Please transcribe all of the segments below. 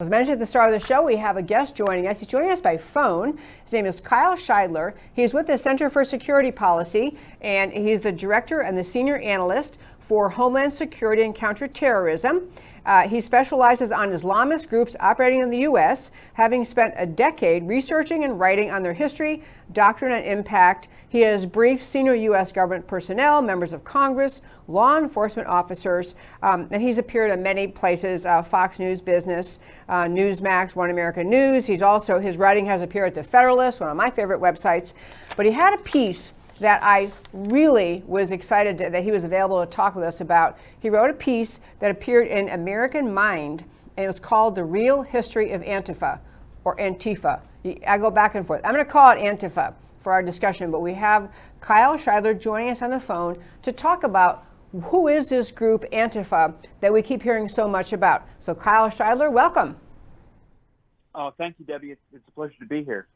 As mentioned at the start of the show, we have a guest joining us. He's joining us by phone. His name is Kyle Shideler. He's with the Center for Security Policy, and he's the director and the senior analyst for Homeland Security and Counterterrorism. He specializes on Islamist groups operating in the U.S., having spent a decade researching and writing on their history, doctrine, and impact. He has briefed senior U.S. government personnel, members of Congress, law enforcement officers, and he's appeared in many places, Fox News Business, Newsmax, One American News. His writing has appeared at The Federalist, one of my favorite websites. But he had a piece that I really was excited that he was available to talk with us about. He wrote a piece that appeared in American Mind, and it was called The Real History of Antifa, or Antifa. I go back and forth. I'm going to call it Antifa for our discussion, but we have Kyle Shideler joining us on the phone to talk about who is this group Antifa that we keep hearing so much about. So Kyle Shideler, welcome. Oh, thank you, Debbie. It's a pleasure to be here.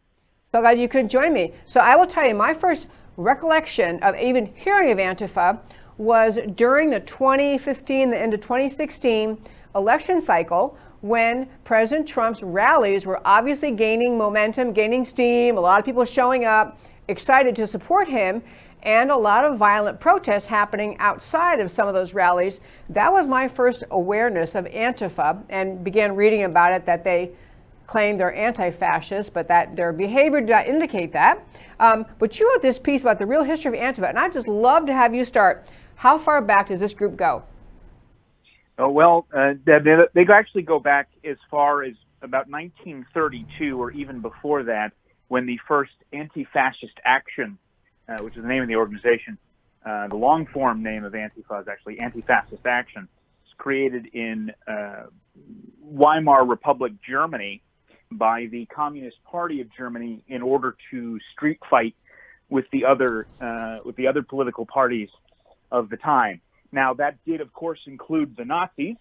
So glad you could join me. So I will tell you, my first recollection of even hearing of Antifa was during the 2015, the end of 2016 election cycle, when President Trump's rallies were obviously gaining momentum, gaining steam, a lot of people showing up, excited to support him, and a lot of violent protests happening outside of some of those rallies. That was my first awareness of Antifa, and began reading about it, that they claim they're anti-fascist, but that their behavior did not indicate that. But you wrote this piece about the real history of Antifa, and I'd just love to have you start. How far back does this group go? Oh, well, they actually go back as far as about 1932, or even before that, when the first Anti-Fascist Action, which is the name of the organization, the long-form name of Antifa is actually Anti-Fascist Action, was created in Weimar Republic, Germany, by the Communist Party of Germany in order to street fight with the other political parties of the time. Now, that did, of course, include the Nazis,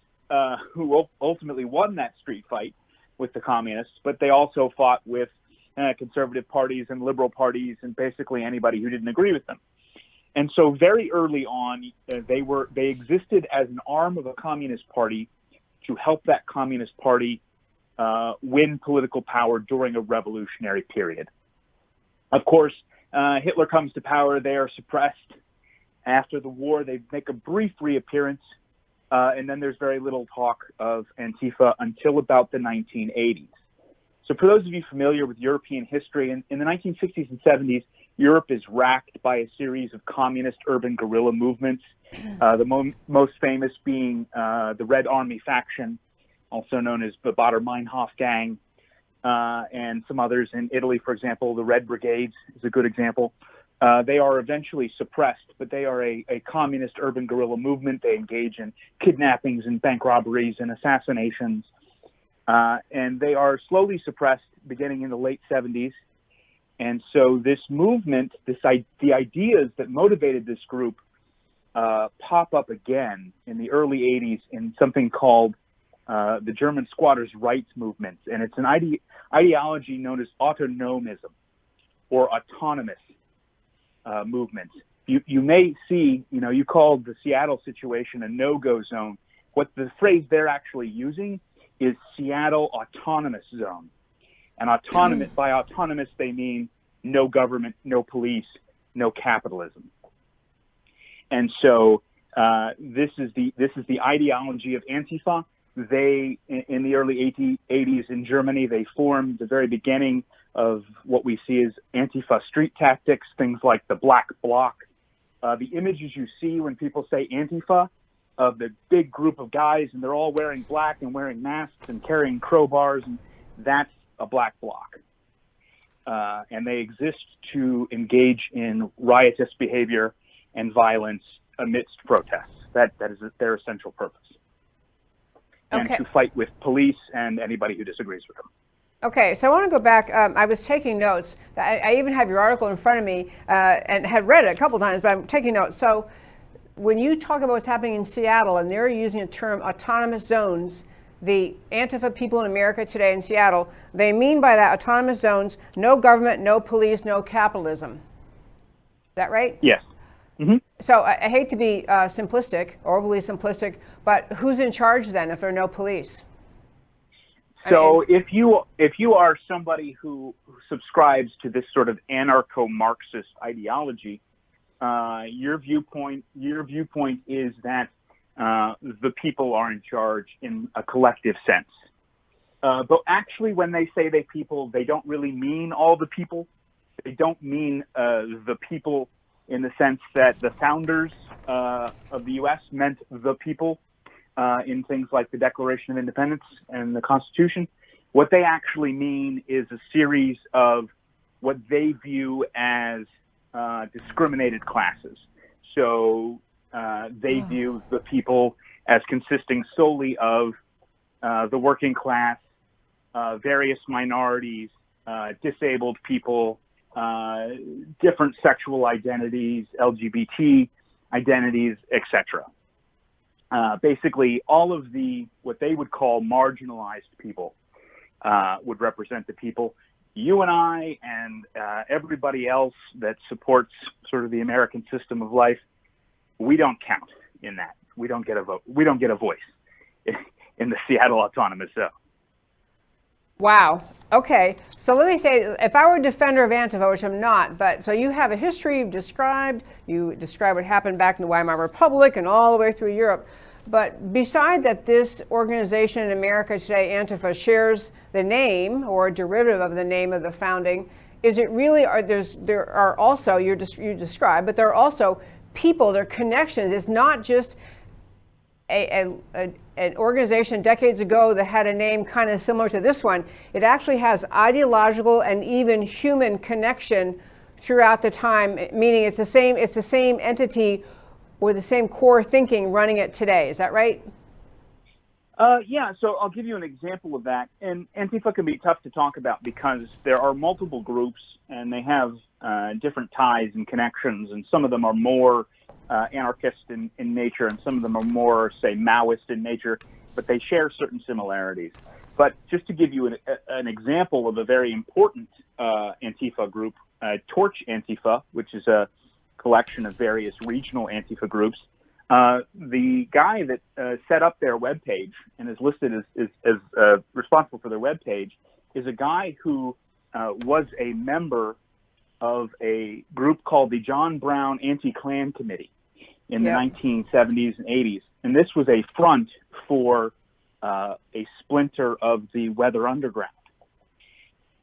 who ultimately won that street fight with the communists, but they also fought with conservative parties and liberal parties and basically anybody who didn't agree with them. And so very early on, they existed as an arm of a communist party to help that communist party win political power during a revolutionary period. Of course, Hitler comes to power. They are suppressed. After the war, they make a brief reappearance, and then there's very little talk of Antifa until about the 1980s. So for those of you familiar with European history, in the 1960s and 70s, Europe is racked by a series of communist urban guerrilla movements, the most famous being the Red Army faction, also known as the Baader-Meinhof gang, and some others. In Italy, for example, the Red Brigades is a good example. They are eventually suppressed, but they are a communist urban guerrilla movement. They engage in kidnappings and bank robberies and assassinations, and they are slowly suppressed beginning in the late 70s. And so this movement, the ideas that motivated this group pop up again in the early 80s in something called the German squatters' rights movement. And it's an ideology known as autonomism, or autonomous movement. You may see, you called the Seattle situation a no-go zone. What the phrase they're actually using is Seattle Autonomous Zone. And by autonomous, they mean no government, no police, no capitalism. And so this is the ideology of Antifa. They, in the early 80s in Germany, they formed the very beginning of what we see as Antifa street tactics, things like the Black Bloc. The images you see when people say Antifa, of the big group of guys, and they're all wearing black and wearing masks and carrying crowbars, and that's a Black Bloc. And they exist to engage in riotous behavior and violence amidst protests. That is their essential purpose. And to fight with police and anybody who disagrees with them. Okay, so I want to go back. I was taking notes. I even have your article in front of me and had read it a couple times, but I'm taking notes. So when you talk about what's happening in Seattle, and they're using the term autonomous zones, the Antifa people in America today in Seattle, they mean by that autonomous zones, no government, no police, no capitalism. Is that right? Yes. Mm-hmm. So I hate to be simplistic, or overly simplistic, but who's in charge then if there are no police? So if you are somebody who subscribes to this sort of anarcho-Marxist ideology, your viewpoint is that the people are in charge in a collective sense. But actually, when they say they people, they don't really mean all the people. They don't mean the people in the sense that the founders of the U.S. meant the people in things like the Declaration of Independence and the Constitution. What they actually mean is a series of what they view as discriminated classes. So they view the people as consisting solely of the working class, various minorities, disabled people, different sexual identities, LGBT identities, etc. Basically, all of what they would call marginalized people would represent the people. You and I and everybody else that supports sort of the American system of life, we don't count in that. We don't get a vote. We don't get a voice in the Seattle Autonomous Zone. Wow. Okay. So let me say, if I were a defender of Antifa, which I'm not, but so you have a history you described what happened back in the Weimar Republic and all the way through Europe. But beside that, this organization in America today, Antifa, shares the name or a derivative of the name of the founding. Is it really, there are also, you described, but there are also people, there are connections. It's not just an organization decades ago that had a name kind of similar to this one. It actually has ideological and even human connection throughout the time, meaning it's the same entity with the same core thinking running it today. Is that right? Yeah, so I'll give you an example of that. And Antifa can be tough to talk about because there are multiple groups and they have different ties and connections, and some of them are more anarchist in nature, and some of them are more, say, Maoist in nature, but they share certain similarities. But just to give you an example of a very important Antifa group, Torch Antifa, which is a collection of various regional Antifa groups, the guy that set up their webpage and is listed as responsible for their webpage is a guy who was a member of a group called the John Brown Anti-Klan Committee in the 1970s and 80s. And this was a front for a splinter of the Weather Underground.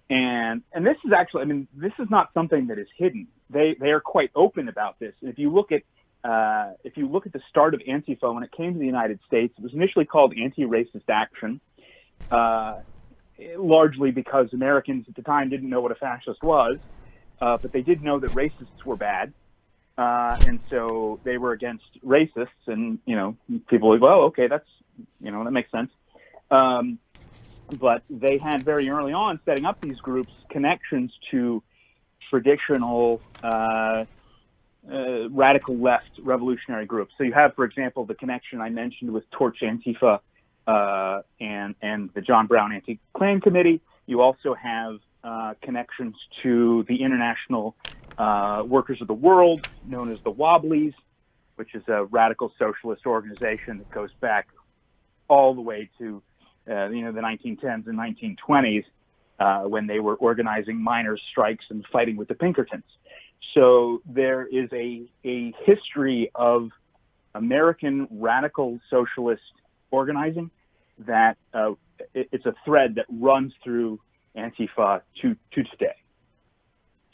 And this is actually, I mean, this is not something that is hidden. They are quite open about this. If you look at the start of Antifa when it came to the United States, it was initially called Anti-Racist Action, largely because Americans at the time didn't know what a fascist was, but they did know that racists were bad, and so they were against racists. And people were like, well, okay, that's that makes sense. But they had very early on, setting up these groups, connections to traditional radical left revolutionary groups. So you have, for example, the connection I mentioned with Torch Antifa and the John Brown Anti-Klan Committee. You also have connections to the International Workers of the World, known as the Wobblies, which is a radical socialist organization that goes back all the way to the 1910s and 1920s, when they were organizing miners' strikes and fighting with the Pinkertons. So there is a history of American radical socialist organizing that it's a thread that runs through Antifa to today.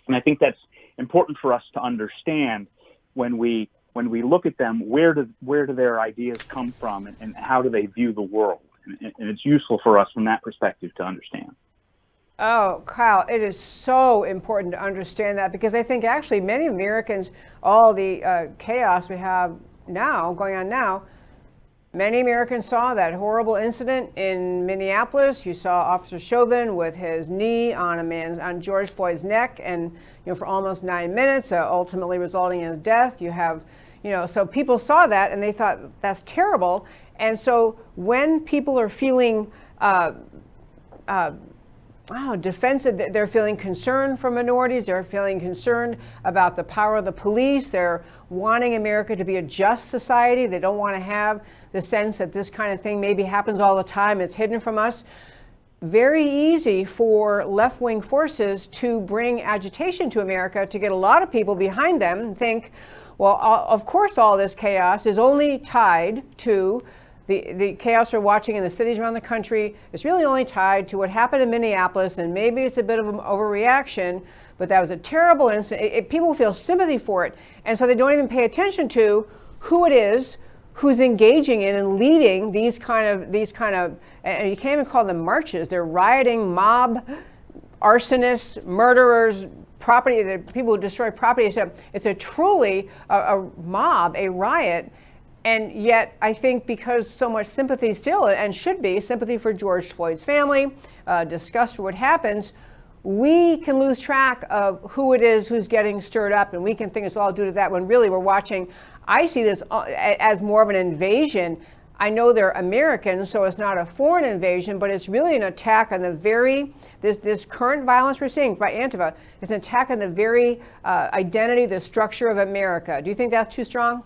And I think that's important for us to understand when we look at them. Where do their ideas come from, and how do they view the world? And it's useful for us from that perspective to understand. Oh, Kyle, it is so important to understand that, because I think actually many Americans, all the chaos we have now, going on now, many Americans saw that horrible incident in Minneapolis. You saw Officer Chauvin with his knee on George Floyd's neck, and for almost 9 minutes, ultimately resulting in his death. You have, so people saw that and they thought that's terrible. And so when people are feeling defensive, they're feeling concern for minorities, they're feeling concerned about the power of the police, they're wanting America to be a just society, they don't want to have the sense that this kind of thing maybe happens all the time, it's hidden from us. very easy for left-wing forces to bring agitation to America, to get a lot of people behind them and think, well, of course all this chaos is only tied to the chaos we're watching in the cities around the country. It's really only tied to what happened in Minneapolis, and maybe it's a bit of an overreaction, but that was a terrible incident. People feel sympathy for it, and so they don't even pay attention to who it is who's engaging in and leading these kind of, and you can't even call them marches. They're rioting, mob, arsonists, murderers, property, the people who destroy property. So it's a truly a mob, a riot. And yet, I think because so much sympathy still, and should be, sympathy for George Floyd's family, disgust for what happens, we can lose track of who it is who's getting stirred up, and we can think it's all due to that, when really we're watching. I see this as more of an invasion. I know they're Americans, so it's not a foreign invasion, but it's really an attack on the very, this current violence we're seeing by Antifa is an attack on the very identity, the structure of America. Do you think that's too strong?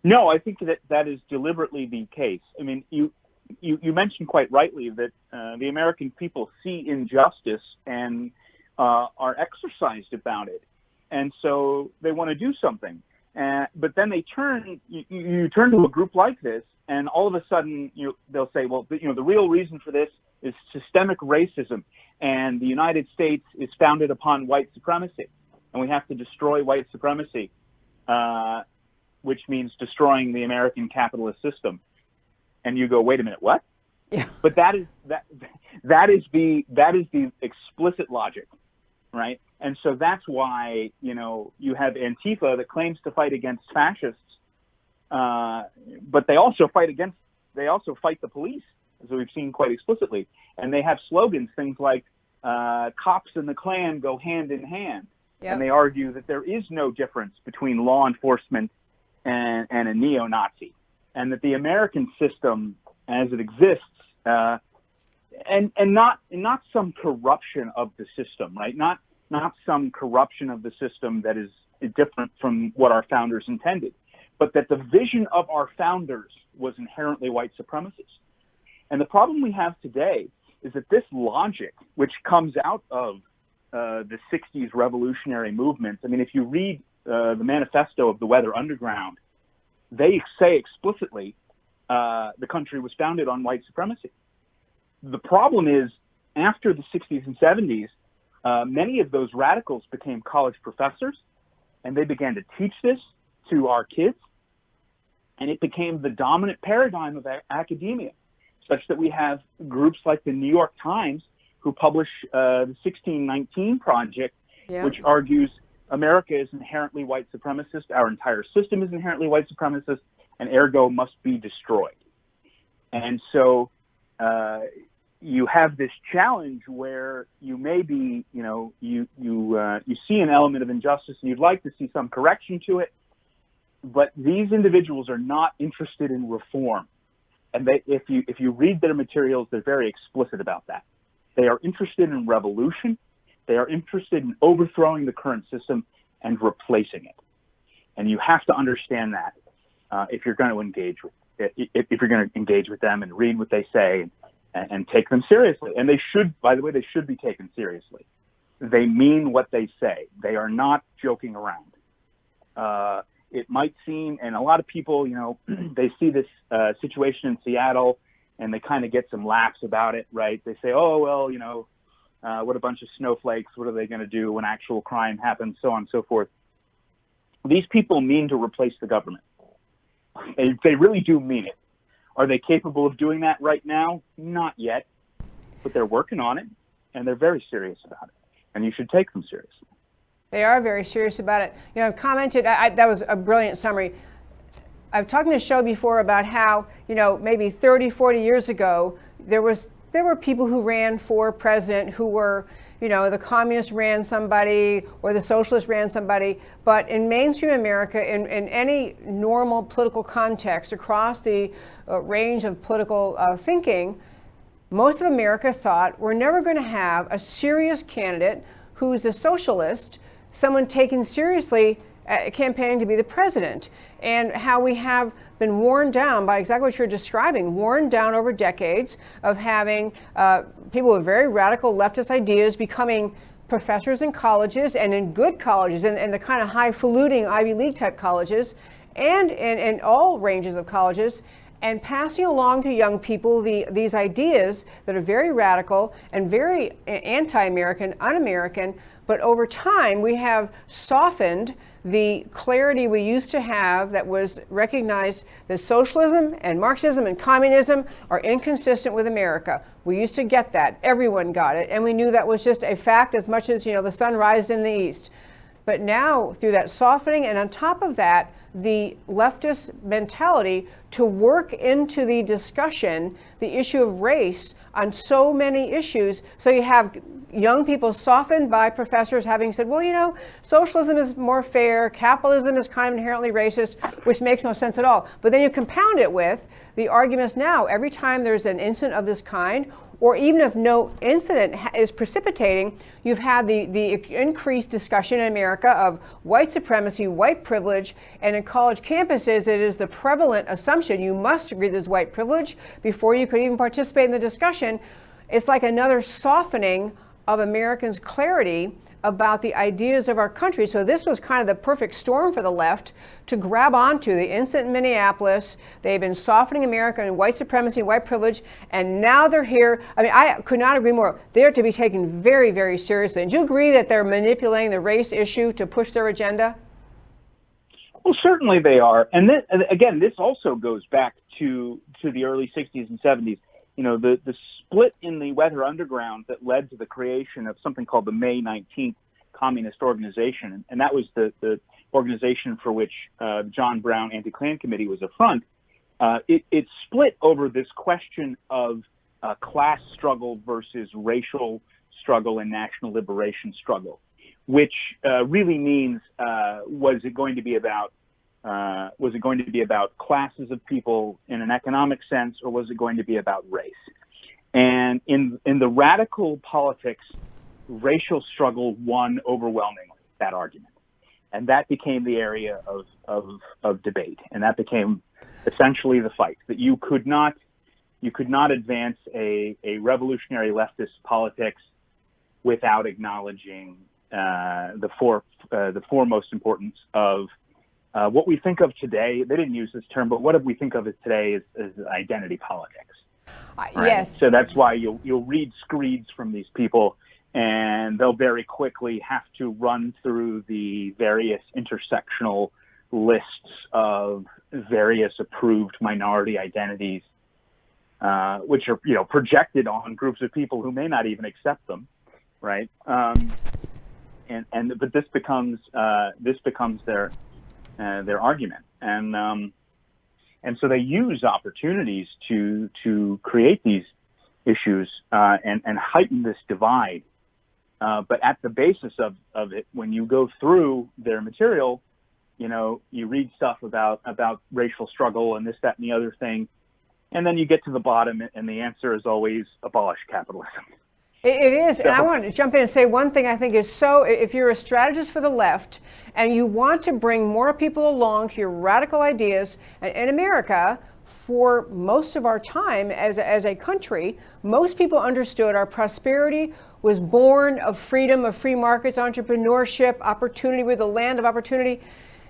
No, I think that is deliberately the case. I mean, you mentioned quite rightly that the American people see injustice and are exercised about it, and so they want to do something. But then they you turn to a group like this, and all of a sudden they'll say, well, the real reason for this is systemic racism, and the United States is founded upon white supremacy, and we have to destroy white supremacy, which means destroying the American capitalist system. And you go, wait a minute, what? Yeah. But that is the explicit logic, right? And so that's why, you have Antifa that claims to fight against fascists, but they also fight the police, as we've seen quite explicitly. And they have slogans, things like cops and the Klan go hand in hand. Yep. And they argue that there is no difference between law enforcement and a neo-Nazi, and that the American system as it exists, and not some corruption of the system, right? Not some corruption of the system that is different from what our founders intended, but that the vision of our founders was inherently white supremacist. And the problem we have today is that this logic, which comes out of the 60s revolutionary movements, I mean, if you read the manifesto of the Weather Underground, they say explicitly the country was founded on white supremacy. The problem is, after the 60s and 70s, many of those radicals became college professors, and they began to teach this to our kids, and it became the dominant paradigm of academia, such that we have groups like the New York Times who publish the 1619 Project, yeah, which argues America is inherently white supremacist, our entire system is inherently white supremacist, and ergo must be destroyed. And so you have this challenge where you may be, you see an element of injustice and you'd like to see some correction to it, but these individuals are not interested in reform. And if you read their materials, they're very explicit about that. They are interested in revolution. They are interested in overthrowing the current system and replacing it. And you have to understand that if you're going to engage with them and read what they say and take them seriously. And they should, by the way, they should be taken seriously. They mean what they say. They are not joking around. It might seem, and a lot of people, they see this situation in Seattle and they kind of get some laughs about it, right? They say, oh, well, what a bunch of snowflakes. What are they going to do when actual crime happens, so on and so forth. These people mean to replace the government. They really do mean it. Are they capable of doing that right now? Not yet, but they're working on it, and they're very serious about it, and you should take them seriously. They are very serious about it. I've commented, that was a brilliant summary. I've talked on the show before about how, maybe 30, 40 years ago, there were people who ran for president who were, the communists ran somebody or the socialists ran somebody. But in mainstream America, in any normal political context across the range of political thinking, most of America thought we're never going to have a serious candidate who's a socialist, someone taken seriously campaigning to be the president, and how we have been worn down by exactly what you're describing, worn down over decades of having people with very radical leftist ideas becoming professors in colleges and in good colleges and the kind of highfalutin Ivy League type colleges and in all ranges of colleges, and passing along to young people these ideas that are very radical and very anti-American, un-American. But over time, we have softened the clarity we used to have that was recognized that socialism and Marxism and communism are inconsistent with America. We used to get that. Everyone got it. And we knew that was just a fact as much as, the sun rises in the east. But now, through that softening, and on top of that, the leftist mentality to work into the discussion the issue of race on so many issues. So you have young people softened by professors having said, well, socialism is more fair, capitalism is kind of inherently racist, which makes no sense at all. But then you compound it with the arguments now, every time there's an incident of this kind, or even if no incident is precipitating, you've had the increased discussion in America of white supremacy, white privilege, and in college campuses, it is the prevalent assumption you must agree there's white privilege before you could even participate in the discussion. It's like another softening of Americans' clarity about the ideas of our country. So this was kind of the perfect storm for the left to grab onto. The incident in Minneapolis, they've been softening America and white supremacy and white privilege, and now they're here. I mean, I could not agree more. They're to be taken very, very seriously. And do you agree that they're manipulating the race issue to push their agenda? Well, certainly they are. And then, again, this also goes back to the early 60s and 70s. The split in the Weather Underground that led to the creation of something called the May 19th Communist Organization. And that was the organization for which John Brown Anti-Klan Committee was a front. It split over this question of class struggle versus racial struggle and national liberation struggle, which really means was it going to be about classes of people in an economic sense, or was it going to be about race? And in the radical politics, racial struggle won overwhelmingly that argument, and that became the area of debate, and that became essentially the fight, that you could not advance a revolutionary leftist politics without acknowledging the foremost importance of what we think of today. They didn't use this term, but what we think of as today is identity politics. Right? Yes. So that's why you'll read screeds from these people, and they'll very quickly have to run through the various intersectional lists of various approved minority identities, which are projected on groups of people who may not even accept them, right? But this becomes their argument, and so they use opportunities to create these issues and heighten this divide. But at the basis of it, when you go through their material, you read stuff about racial struggle and this, that, and the other thing, and then you get to the bottom, and the answer is always abolish capitalism. It is, and I want to jump in and say one thing I think is so, if you're a strategist for the left and you want to bring more people along to your radical ideas, in America, for most of our time as a country, most people understood our prosperity was born of freedom, of free markets, entrepreneurship, opportunity. We're the land of opportunity.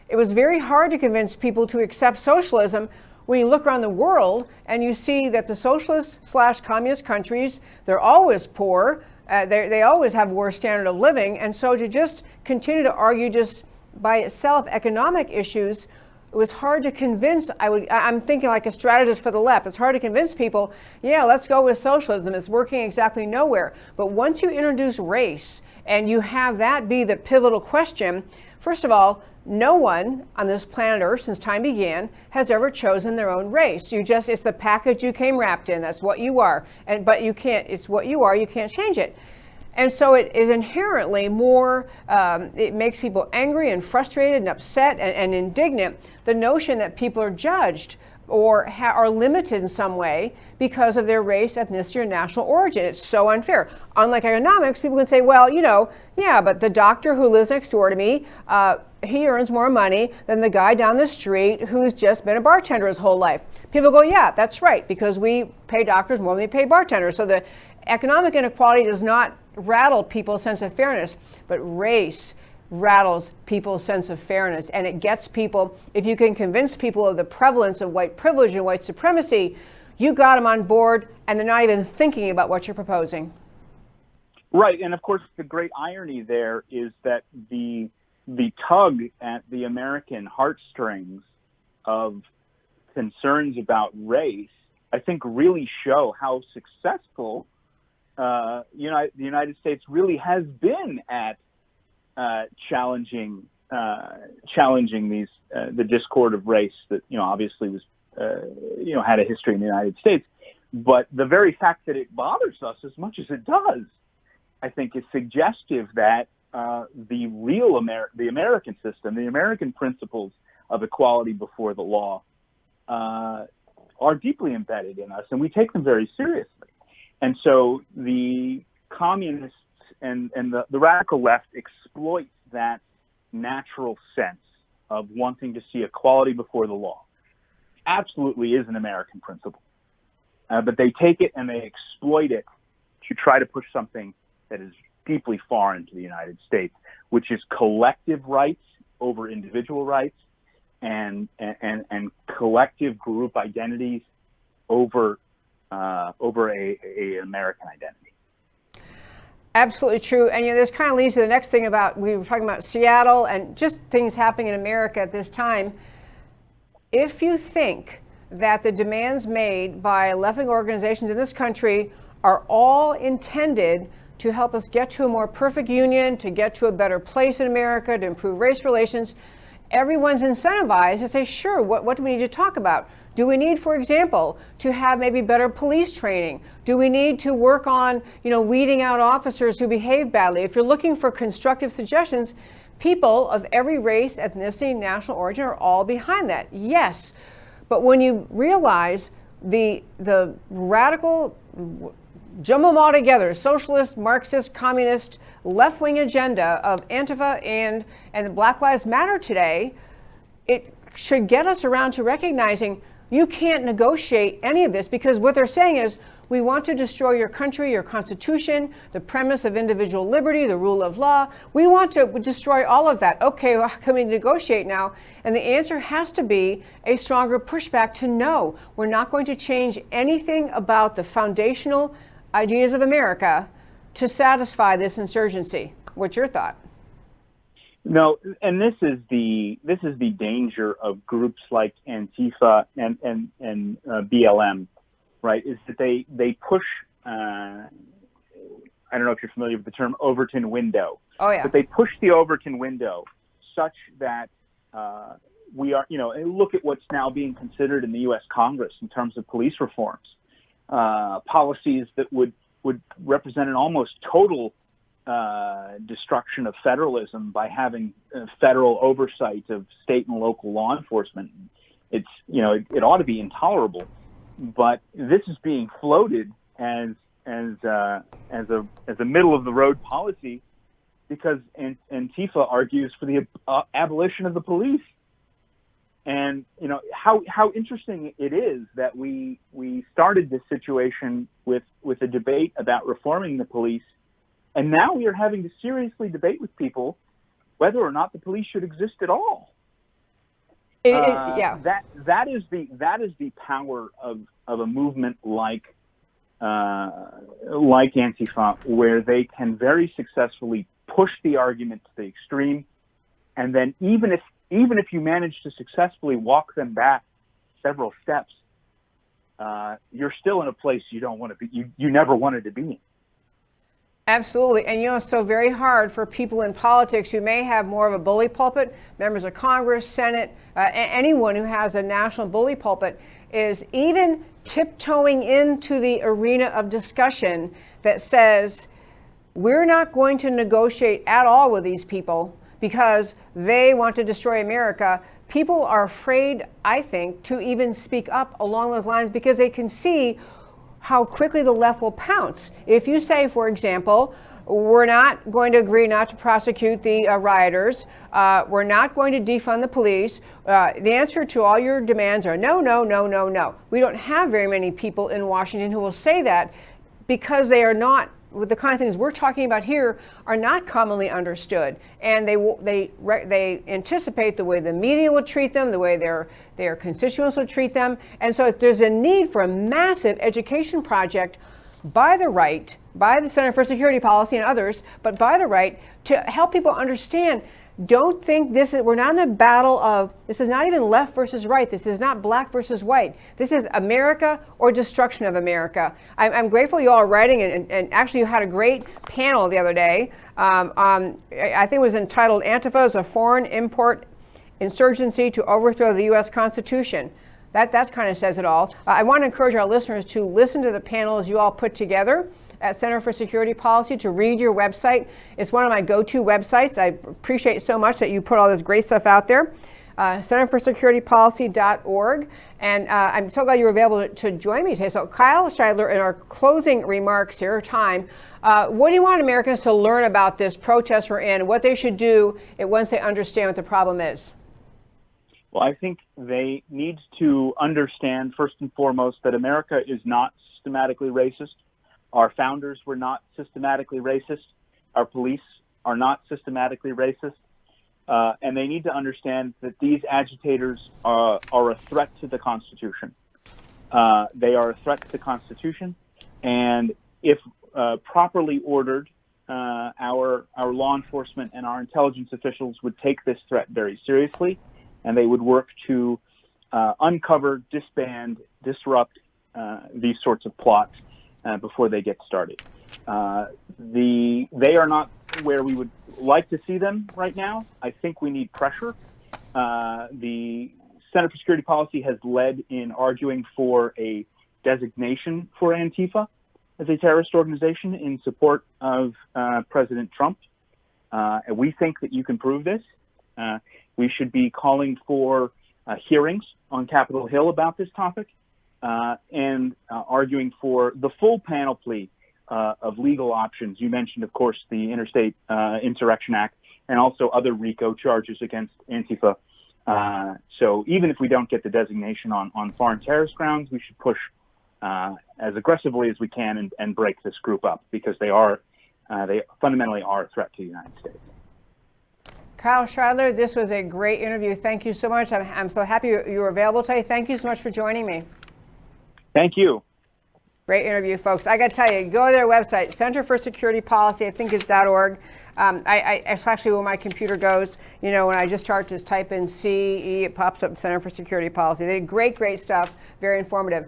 It was very hard to convince people to accept socialism. When you look around the world and you see that the socialist/communist countries, they're always poor, they always have worse standard of living, and so to just continue to argue just by itself economic issues, it was hard to convince. I'm thinking like a strategist for the left. It's hard to convince people, yeah, let's go with socialism. It's working exactly nowhere. But once you introduce race and you have that be the pivotal question, first of all, no one on this planet Earth since time began has ever chosen their own race. It's the package you came wrapped in. That's what you are. But you can't, it's what you are, you can't change it. And so it is inherently more, it makes people angry and frustrated and upset and indignant. The notion that people are judged or are limited in some way because of their race, ethnicity, or national origin. It's so unfair. Unlike economics, people can say, well, yeah, but the doctor who lives next door to me, he earns more money than the guy down the street who's just been a bartender his whole life. People go, yeah, that's right, because we pay doctors more than we pay bartenders. So the economic inequality does not rattle people's sense of fairness, but race rattles people's sense of fairness. And it gets people, if you can convince people of the prevalence of white privilege and white supremacy, you got them on board and they're not even thinking about what you're proposing. Right. And of course, the great irony there is that the tug at the American heartstrings of concerns about race, I think, really show how successful the United States really has been at challenging these the discord of race that obviously was had a history in the United States, but the very fact that it bothers us as much as it does, I think, is suggestive that the American system, the American principles of equality before the law, are deeply embedded in us, and we take them very seriously. And so the communists and the radical left exploit that natural sense of wanting to see equality before the law. Absolutely is an American principle. But they take it and they exploit it to try to push something that is deeply foreign to the United States, which is collective rights over individual rights and collective group identities over a American identity. Absolutely true. And this kind of leads to the next thing about, we were talking about Seattle and just things happening in America at this time. If you think that the demands made by left-wing organizations in this country are all intended to help us get to a more perfect union, to get to a better place in America, to improve race relations, everyone's incentivized to say, sure, what do we need to talk about? Do we need, for example, to have maybe better police training? Do we need to work on, weeding out officers who behave badly? If you're looking for constructive suggestions, people of every race, ethnicity, national origin are all behind that. Yes, but when you realize the radical, jumble them all together, socialist, Marxist, communist, left-wing agenda of Antifa and the Black Lives Matter today, it should get us around to recognizing you can't negotiate any of this, because what they're saying is, we want to destroy your country, your constitution, the premise of individual liberty, the rule of law. We want to destroy all of that. Okay, well, how can we negotiate now? And the answer has to be a stronger pushback to no, we're not going to change anything about the foundational ideas of America to satisfy this insurgency. What's your thought? No, and this is the danger of groups like Antifa and BLM, right? Is that they push. I don't know if you're familiar with the term Overton window. Oh yeah. But they push the Overton window such that we are, look at what's now being considered in the U.S. Congress in terms of police reforms, policies that would represent an almost total destruction of federalism by having federal oversight of state and local law enforcement. It's, it ought to be intolerable, but this is being floated as a middle of the road policy because Antifa argues for the abolition of the police. And how interesting it is that we started this situation with a debate about reforming the police, and now we are having to seriously debate with people whether or not the police should exist at all. Yeah. That is the power of a movement like Antifa, where they can very successfully push the argument to the extreme, and then even if you manage to successfully walk them back several steps, you're still in a place you don't want to be. You never wanted to be in. Absolutely. And it's so very hard for people in politics who may have more of a bully pulpit, members of Congress, Senate, anyone who has a national bully pulpit, is even tiptoeing into the arena of discussion that says, we're not going to negotiate at all with these people because they want to destroy America. people are afraid, I think, to even speak up along those lines because they can see how quickly the left will pounce. If you say, for example, we're not going to agree not to prosecute the rioters, we're not going to defund the police, the answer to all your demands are no, no, no, no, no. We don't have very many people in Washington who will say that because they are not, with the kind of things we're talking about here, are not commonly understood, and they anticipate the way the media will treat them, the way their constituents will treat them, and so there's a need for a massive education project by the right, by the Center for Security Policy and others, but by the right to help people understand. Don't think we're not in a battle of, this is not even left versus right. This is not black versus white. This is America or destruction of America. I'm grateful you all are writing, and actually you had a great panel the other day. I think it was entitled Antifa is a Foreign Import Insurgency to Overthrow the U.S. Constitution. That kind of says it all. I want to encourage our listeners to listen to the panels you all put together at Center for Security Policy, to read your website. It's one of my go-to websites. I appreciate so much that you put all this great stuff out there. centerforsecuritypolicy.org. And I'm so glad you were available to join me today. So Kyle Shideler, in our closing remarks here, what do you want Americans to learn about this protest we're in, what they should do once they understand what the problem is? Well, I think they need to understand, first and foremost, that America is not systematically racist. Our founders were not systematically racist. Our police are not systematically racist. And they need to understand that these agitators are a threat to the Constitution. They are a threat to the Constitution. And if properly ordered, our law enforcement and our intelligence officials would take this threat very seriously, and they would work to uncover, disband, disrupt these sorts of plots before they get started. They are not where we would like to see them right now. I think we need pressure. The Center for Security Policy has led in arguing for a designation for Antifa as a terrorist organization in support of President Trump. And we think that you can prove this. We should be calling for hearings on Capitol Hill about this topic. And arguing for the full panoply of legal options. You mentioned, of course, the Interstate Insurrection Act and also other RICO charges against Antifa. So even if we don't get the designation on foreign terrorist grounds, we should push as aggressively as we can and break this group up, because they fundamentally are a threat to the United States. Kyle Shideler, this was a great interview. Thank you so much. I'm so happy you were available today. Thank you so much for joining me. Thank you. Great interview, folks. I got to tell you, go to their website, Center for Security Policy, I think it's .org. It's actually where my computer goes. You know, when I just type in CE, it pops up Center for Security Policy. They did great stuff, very informative.